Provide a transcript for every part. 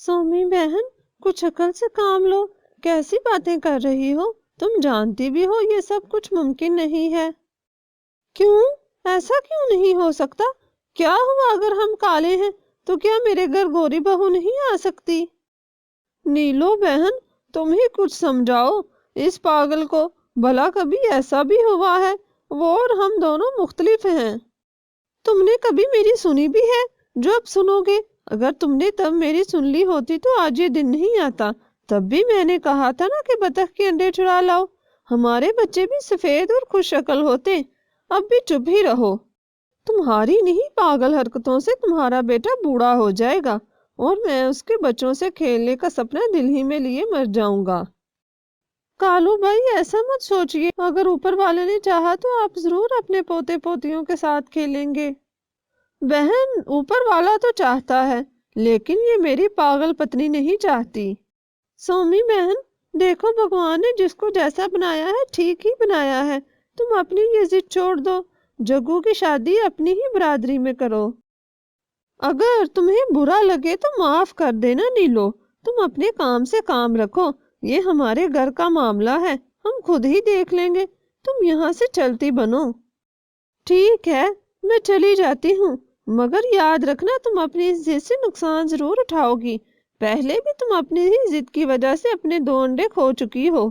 سومی بہن، کچھ عقل سے کام لو، کیسی باتیں کر رہی ہو؟ تم جانتی بھی ہو یہ سب کچھ ممکن نہیں ہے۔ کیوں؟ ایسا کیوں نہیں ہو سکتا؟ کیا ہوا اگر ہم کالے ہیں تو کیا میرے گھر گوری بہو نہیں آ سکتی؟ نیلو بہن، تم ہی کچھ سمجھاؤ اس پاگل کو، بھلا کبھی ایسا بھی ہوا ہے؟ وہ اور ہم دونوں مختلف ہیں۔ تم نے کبھی میری سنی بھی ہے جو اب سنو گے؟ اگر تم نے تب میری سن لی ہوتی تو آج یہ دن نہیں آتا۔ تب بھی میں نے کہا تھا نا کہ بطخ کے انڈے چرا لاؤ، ہمارے بچے بھی سفید اور خوش شکل ہوتے۔ اب بھی چپ ہی رہو۔ تمہاری نہیں پاگل حرکتوں سے تمہارا بیٹا بوڑھا ہو جائے گا اور میں اس کے بچوں سے کھیلنے کا سپنا دل ہی میں لیے مر جاؤں گا۔ کالو بھائی، ایسا مت سوچئے، اگر اوپر والے نے چاہا تو آپ ضرور اپنے پوتے پوتیوں کے ساتھ کھیلیں گے۔ بہن، اوپر والا تو چاہتا ہے لیکن یہ میری پاگل پتنی نہیں چاہتی۔ سومی بہن، دیکھو بھگوان نے جس کو جیسا بنایا ہے ٹھیک ہی بنایا ہے۔ تم اپنی یہ ضد چھوڑ دو، جگو کی شادی اپنی ہی برادری میں کرو۔ اگر تمہیں برا لگے تو معاف کر دینا نیلو، تم اپنے کام سے کام رکھو، یہ ہمارے گھر کا معاملہ ہے، ہم خود ہی دیکھ لیں گے، تم یہاں سے چلتی بنو۔ ٹھیک ہے، میں چلی جاتی ہوں، مگر یاد رکھنا تم اپنی ضد سے نقصان ضرور اٹھاؤ گی۔ پہلے بھی تم اپنی ہی ضد کی وجہ سے اپنے 2 انڈے کھو چکی ہو۔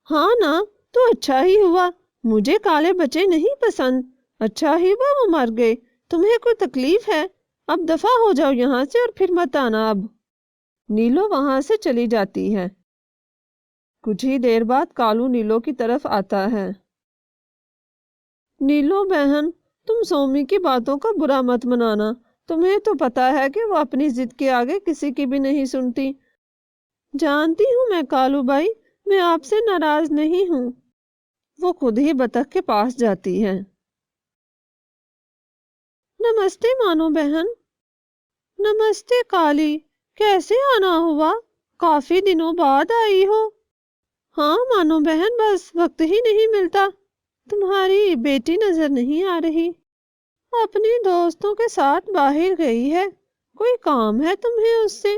ہاں نا، تو اچھا ہی ہوا، مجھے کالے بچے نہیں پسند، اچھا ہی ہوا وہ مر گئے۔ تمہیں کوئی تکلیف ہے؟ اب دفع ہو جاؤ یہاں سے اور پھر مت آنا اب۔ نیلو وہاں سے چلی جاتی ہے۔ کچھ ہی دیر بعد کالو نیلو کی طرف آتا ہے۔ نیلو بہن، تم سومی کی باتوں کا برا مت منانا، تمہیں تو پتا ہے کہ وہ اپنی ضد کے آگے کسی کی بھی نہیں سنتی۔ جانتی ہوں میں کالو بھائی، میں آپ سے ناراض نہیں ہوں۔ وہ خود ہی بطخ کے پاس جاتی ہے۔ نمستے مانو بہن۔ نمستے کالی، کیسے آنا ہوا؟ کافی دنوں بعد آئی ہو۔ ہاں مانو بہن، بس وقت ہی نہیں ملتا۔ تمہاری بیٹی نظر نہیں آ رہی؟ اپنی دوستوں کے ساتھ باہر گئی ہے، کوئی کام ہے تمہیں اس سے؟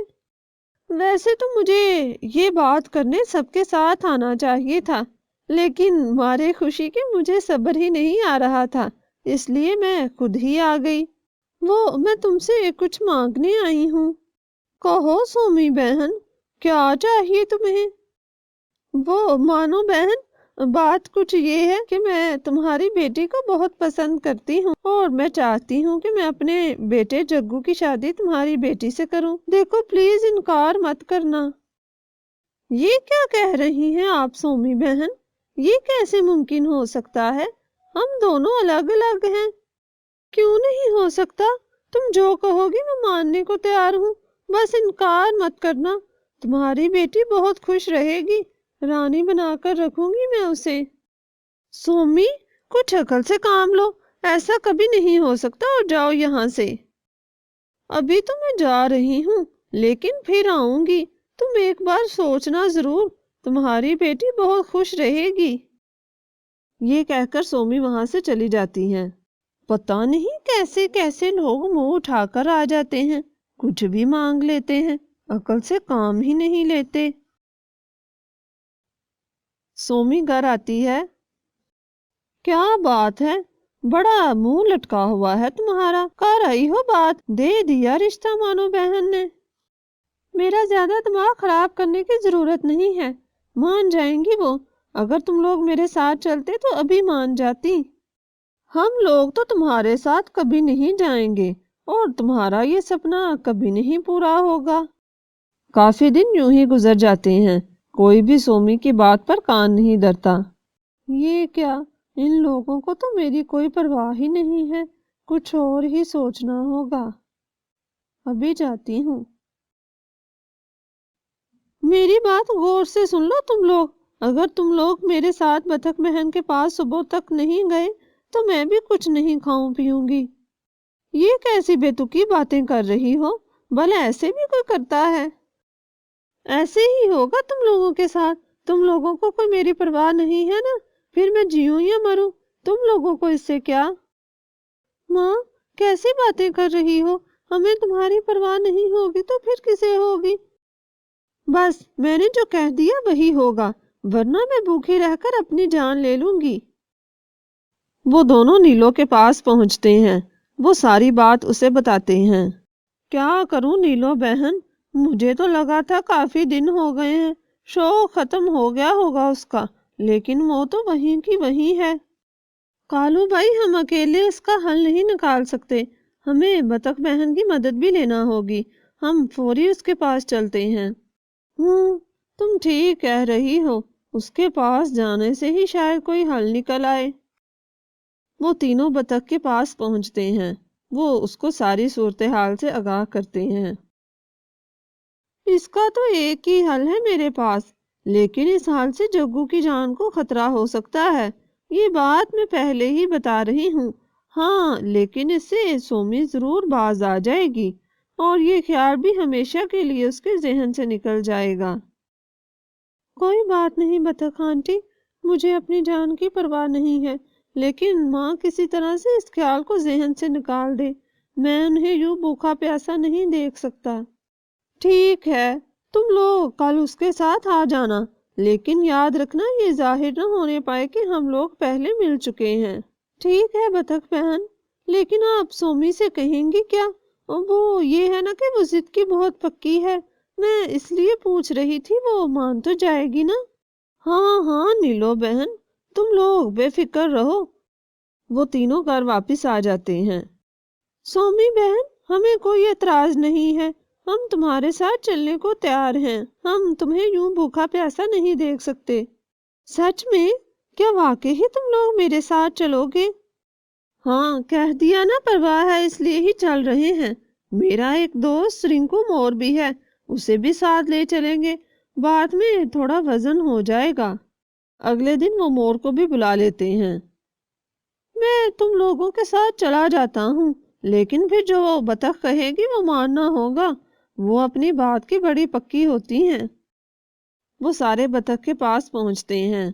ویسے تو مجھے یہ بات کرنے سب کے ساتھ آنا چاہیے تھا، لیکن مارے خوشی کے مجھے صبر ہی نہیں آ رہا تھا، اس لیے میں خود ہی آ گئی۔ میں تم سے کچھ مانگنے آئی ہوں۔ کہو سومی بہن، کیا چاہیے تمہیں؟ مانو بہن، بات کچھ یہ ہے کہ میں تمہاری بیٹی کو بہت پسند کرتی ہوں اور میں چاہتی ہوں کہ میں اپنے بیٹے جگو کی شادی تمہاری بیٹی سے کروں۔ دیکھو پلیز انکار مت کرنا۔ یہ کیا کہہ رہی ہیں آپ سومی بہن؟ یہ کیسے ممکن ہو سکتا ہے؟ ہم دونوں الگ الگ ہیں۔ کیوں نہیں ہو سکتا؟ تم جو کہو گی میں ماننے کو تیار ہوں، بس انکار مت کرنا۔ تمہاری بیٹی بہت خوش رہے گی، رانی بنا کر رکھوں گی میں اسے۔ سومی، کچھ عقل سے کام لو، ایسا کبھی نہیں ہو سکتا، اور جاؤ یہاں سے۔ ابھی تو میں جا رہی ہوں لیکن پھر آؤں گی، تم ایک بار سوچنا ضرور، تمہاری بیٹی بہت خوش رہے گی۔ یہ کہہ کر سومی وہاں سے چلی جاتی ہیں۔ پتہ نہیں کیسے کیسے لوگ منہ اٹھا کر آ جاتے ہیں، کچھ بھی مانگ لیتے ہیں، عقل سے کام ہی نہیں لیتے۔ سومی گھر آتی ہے۔ کیا بات ہے، بڑا منہ لٹکا ہوا ہے تمہارا، کر آئی ہو بات؟ دے دیا رشتہ مانو بہن نے؟ میرا زیادہ دماغ خراب کرنے کی ضرورت نہیں ہے، مان جائیں گی وہ، اگر تم لوگ میرے ساتھ چلتے تو ابھی مان جاتی۔ ہم لوگ تو تمہارے ساتھ کبھی نہیں جائیں گے اور تمہارا یہ سپنا کبھی نہیں پورا ہوگا۔ کافی دن یوں ہی گزر جاتے ہیں، کوئی بھی سومی کی بات پر کان نہیں دھرتا۔ یہ کیا، ان لوگوں کو تو میری کوئی پرواہ ہی نہیں ہے، کچھ اور ہی سوچنا ہوگا۔ ابھی جاتی ہوں۔ میری بات غور سے سن لو تم لوگ، اگر تم لوگ میرے ساتھ بطخ بہن کے پاس صبح تک نہیں گئے تو میں بھی کچھ نہیں کھاؤں پیوں گی۔ یہ کیسی بے تکی باتیں کر رہی ہو؟ بھلا ایسے بھی کوئی کرتا ہے؟ ایسے ہی ہوگا تم لوگوں کے ساتھ، تم لوگوں کو کوئی میری پرواہ نہیں ہے نا، پھر میں جیوں یا مروں، تم لوگوں کو اس سے کیا؟ ماں، کیسی باتیں کر رہی ہو؟ ہمیں تمہاری پرواہ نہیں ہوگی تو پھر کسے ہوگی؟ بس میں نے جو کہہ دیا وہی ہوگا، ورنہ میں بھوکھی رہ کر اپنی جان لے لوں گی۔ وہ دونوں نیلو کے پاس پہنچتے ہیں، وہ ساری بات اسے بتاتے ہیں۔ کیا کروں نیلو بہن، مجھے تو لگا تھا کافی دن ہو گئے ہیں، شوق ختم ہو گیا ہوگا اس کا، لیکن وہ تو وہیں کی وہیں ہے۔ کالو بھائی، ہم اکیلے اس کا حل نہیں نکال سکتے، ہمیں بطخ بہن کی مدد بھی لینا ہوگی، ہم فوری اس کے پاس چلتے ہیں۔ تم ٹھیک کہہ رہی ہو، اس کے پاس جانے سے ہی شاید کوئی حل نکل آئے۔ وہ تینوں بطخ کے پاس پہنچتے ہیں، وہ اس کو ساری صورتحال سے آگاہ کرتے ہیں۔ اس کا تو ایک ہی حل ہے میرے پاس، لیکن اس حال سے جگو کی جان کو خطرہ ہو سکتا ہے، یہ بات میں پہلے ہی بتا رہی ہوں۔ ہاں، لیکن اس سے سومی ضرور باز آ جائے گی، اور یہ خیال بھی ہمیشہ کے لیے اس کے ذہن سے نکل جائے گا۔ کوئی بات نہیں بطخ آنٹی، مجھے اپنی جان کی پرواہ نہیں ہے، لیکن ماں کسی طرح سے اس خیال کو ذہن سے نکال دے، میں انہیں یوں بھوکا پیاسا نہیں دیکھ سکتا۔ ٹھیک ہے، تم لوگ کل اس کے ساتھ آ جانا، لیکن یاد رکھنا یہ ظاہر نہ ہونے پائے کہ ہم لوگ پہلے مل چکے ہیں۔ ٹھیک ہے بطخ بہن، لیکن آپ سومی سے کہیں گی کیا؟ وہ یہ ہے نا کہ وہ ضد کی بہت پکی ہے، میں اس لیے پوچھ رہی تھی، وہ مان تو جائے گی نا؟ ہاں ہاں نیلو بہن، تم لوگ بے فکر رہو۔ وہ تینوں گھر واپس آ جاتے ہیں۔ سومی بہن، ہمیں کوئی اعتراض نہیں ہے، ہم تمہارے ساتھ چلنے کو تیار ہیں، ہم تمہیں یوں بھوکا پیاسا نہیں دیکھ سکتے۔ سچ میں؟ کیا واقعی ہی تم لوگ میرے ساتھ چلو گے؟ ہاں، کہہ دیا نا، پرواہ ہے اس لیے ہی چل رہے ہیں۔ میرا ایک دوست رنکو مور بھی ہے، اسے بھی ساتھ لے چلیں گے، بعد میں تھوڑا وزن ہو جائے گا۔ اگلے دن وہ مور کو بھی بلا لیتے ہیں۔ میں تم لوگوں کے ساتھ چلا جاتا ہوں، لیکن پھر جو بطخ کہے گی وہ ماننا ہوگا، وہ اپنی بات کی بڑی پکی ہوتی ہیں۔ وہ سارے بطخ کے پاس پہنچتے ہیں۔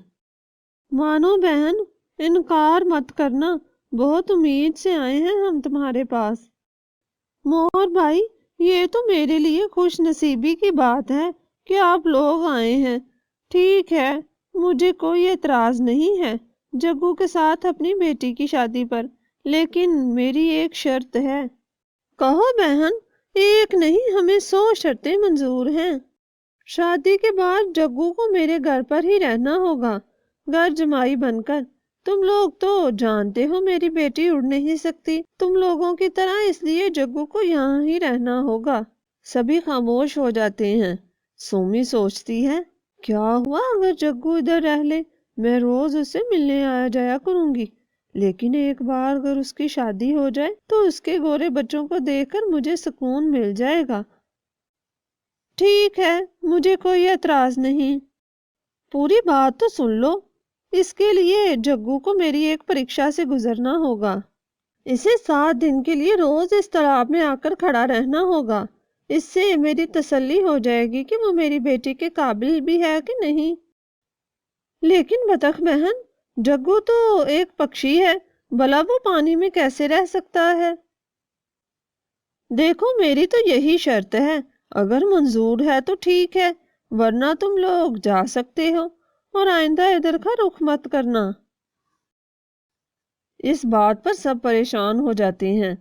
مانو بہن، انکار مت کرنا، بہت امید سے آئے ہیں ہم تمہارے پاس۔ مور بھائی، یہ تو میرے لیے خوش نصیبی کی بات ہے کہ آپ لوگ آئے ہیں۔ ٹھیک ہے، مجھے کوئی اعتراض نہیں ہے جگو کے ساتھ اپنی بیٹی کی شادی پر، لیکن میری ایک شرط ہے۔ کہو بہن، ایک نہیں، ہمیں 100 شرطیں منظور ہیں۔ شادی کے بعد جگو کو میرے گھر پر ہی رہنا ہوگا، گھر جمائی بن کر۔ تم لوگ تو جانتے ہو میری بیٹی اڑ نہیں سکتی تم لوگوں کی طرح، اس لیے جگو کو یہاں ہی رہنا ہوگا۔ سبھی خاموش ہو جاتے ہیں۔ سومی سوچتی ہے، کیا ہوا اگر جگو ادھر رہ لے؟ میں روز اسے ملنے آیا جایا کروں گی، لیکن ایک بار اگر اس کی شادی ہو جائے تو اس کے گورے بچوں کو دیکھ کر مجھے سکون مل جائے گا۔ ٹھیک ہے، مجھے کوئی اعتراض نہیں۔ پوری بات تو سن لو، اس کے لیے جگو کو میری ایک پریکشا سے گزرنا ہوگا۔ اسے 7 دن کے لیے روز اس تالاب میں آ کر کھڑا رہنا ہوگا، اس سے میری تسلی ہو جائے گی کہ وہ میری بیٹی کے قابل بھی ہے کہ نہیں۔ لیکن بطخ بہن، جگو تو ایک پکشی ہے، بھلا وہ پانی میں کیسے رہ سکتا ہے؟ دیکھو، میری تو یہی شرط ہے، اگر منظور ہے تو ٹھیک ہے، ورنہ تم لوگ جا سکتے ہو، اور آئندہ ادھر کا رخ مت کرنا۔ اس بات پر سب پریشان ہو جاتے ہیں۔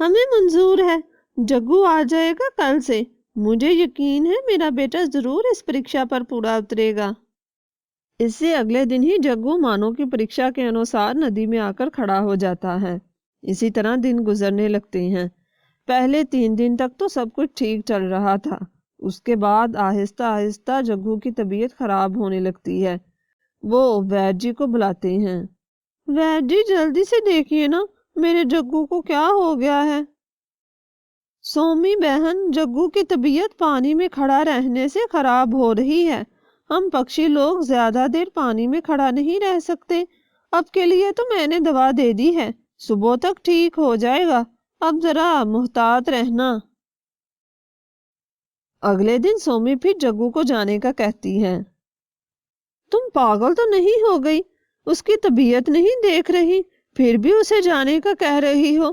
ہمیں منظور ہے، جگو آ جائے گا کل سے، مجھے یقین ہے میرا بیٹا ضرور اس پریکشا پر پورا اترے گا۔ اس سے اگلے دن ہی جگو مانو کی پریکشا کے انوسار ندی میں آ کر کھڑا ہو جاتا ہے۔ اسی طرح دن گزرنے لگتے ہیں۔ پہلے 3 دن تک تو سب کچھ ٹھیک چل رہا تھا، اس کے بعد آہستہ آہستہ جگو کی طبیعت خراب ہونے لگتی ہے۔ وہ وید جی کو بلاتے ہیں۔ وید جی، جلدی سے دیکھیے نا، میرے جگو کو کیا ہو گیا ہے؟ سومی بہن، جگو کی طبیعت پانی میں کھڑا رہنے سے خراب ہو رہی ہے، ہم پکشی لوگ زیادہ دیر پانی میں کھڑا نہیں رہ سکتے، اب کے لیے تو میں نے دوا دے دی ہے، صبح تک ٹھیک ہو جائے گا، اب ذرا محتاط رہنا۔ اگلے دن سومی پھر جگو کو جانے کا کہتی ہے۔ تم پاگل تو نہیں ہو گئی؟ اس کی طبیعت نہیں دیکھ رہی، پھر بھی اسے جانے کا کہہ رہی ہو؟